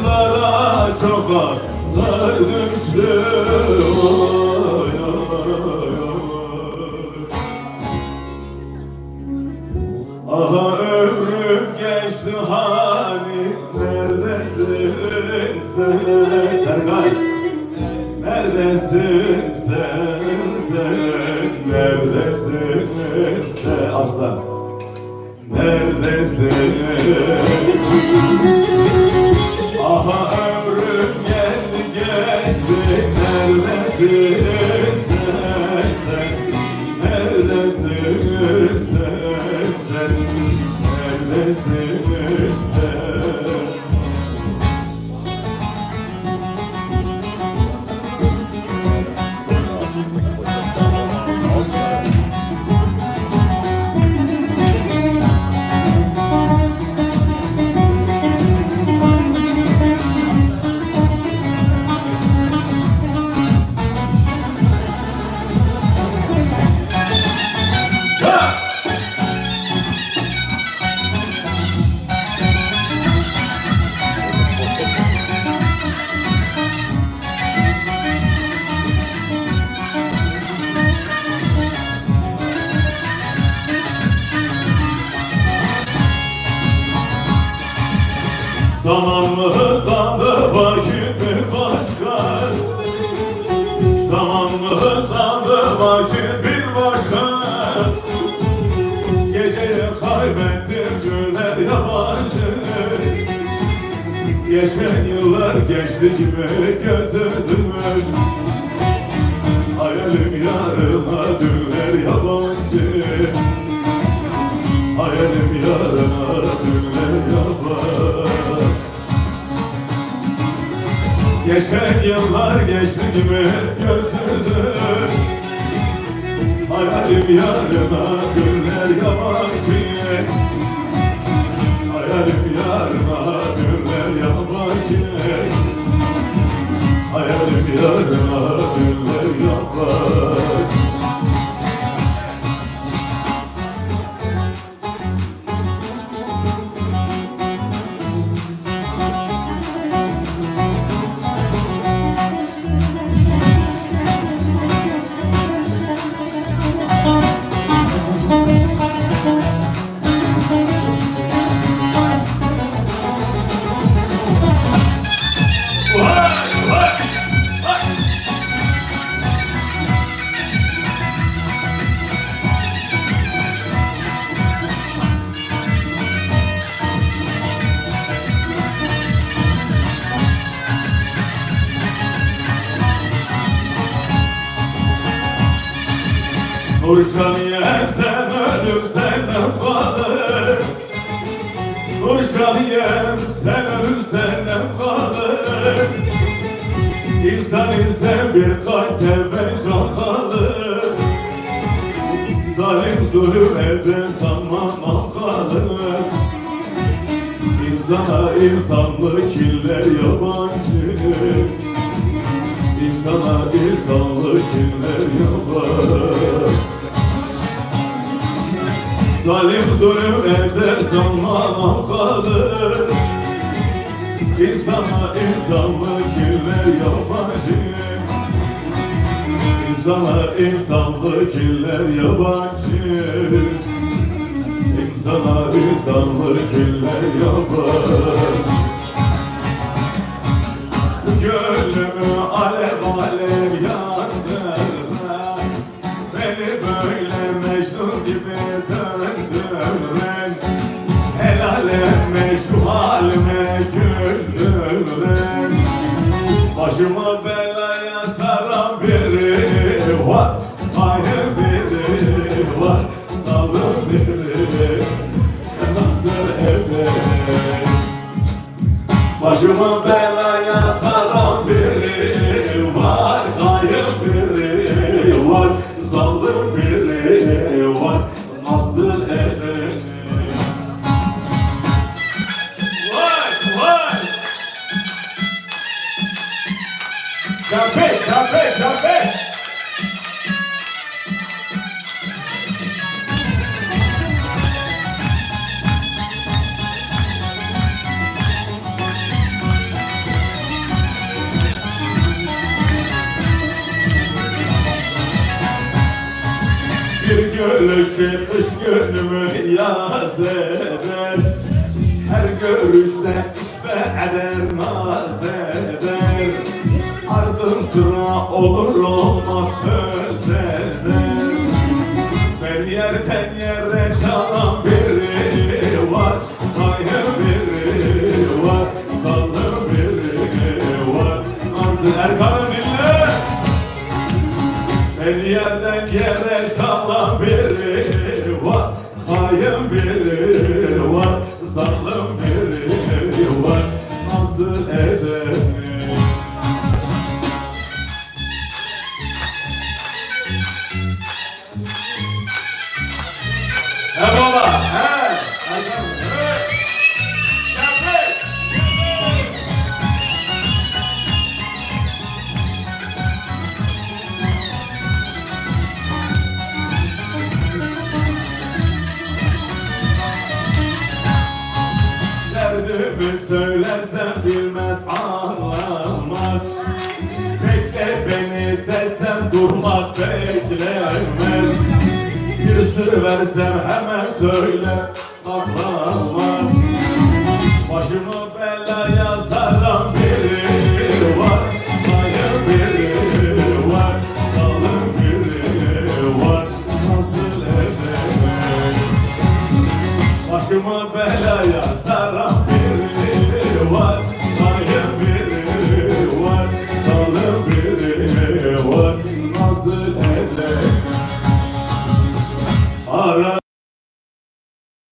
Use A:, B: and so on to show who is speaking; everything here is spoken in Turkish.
A: Yaşlara çok ağlar düştü. Oy, oy, oy. Aha ömrüm geçti hani neredesin sen Serkan? Neredesin sen, neredesin sen Aslan? Neredesin? Aha ömrüm geldi geçti, neredesin sen? Neredesin sen? Neredesin sen? Zamanımızdan da vakit başka, zamanımızdan da vakit bir başka. Geceyi kaybettim güller yabancı. Geçen yıllar geçti gibi götürdüm. Hayalim yarına düller yabancı. Hayalim yarına düller yabancı. Geçen yıllar geçti gibi götürdüm. Hayalim yarına güller yabancı. Hayalim yarına güller yabancı. Hayalim yarına güller yabancı. Nurşaniyem sen ölürsen ne kalır? Nurşaniyem sen ölürsen ne kalır? İnsan ise birkaç sefer can kalır. Zalim zulüm eder sanmam kalır. İnsana insanlık iller yabancı. İnsana insanlık iller yabancı. Zalim zulüm eder sanmam kalır. İnsana insanlık iller yabancı. İnsana insanlık iller yabancı. İnsana insanlık iller yabancı. Gönlümü alev alev yandırma. Beni böyle Mecnun gibi döndürmen. El aleme şu halime güldürmen. Başıma belaya saran biri var. Hayır biri var. Salım biri nasıl evlen. Başıma belaya saran biri var. Hayır biri var. Salım biri var. Nasıl evlen. Café, café, café. gülüşü kış günümü yaz eder. Her görüşte işte eder naz eder. Ardın sıra olur olmaz söz eder. Ben yerden yere çalan biri var. Hayır biri var. Sallı biri var. Nazlı Erkan'ı dinle. Ben yerden yere çalan biri var. Hayır biri var. Sallı biri var. Nazlı eder. He baba, he. Derdimi söylersem bilmez anlamaz. Bekle beni desem durmaz beklemez. Bir sır versem hemen söyle saklamaz. Başımı belaya saran biri var. Hayır biri var. Salın biri var. Nasıl edemem? Başımı belaya saran biri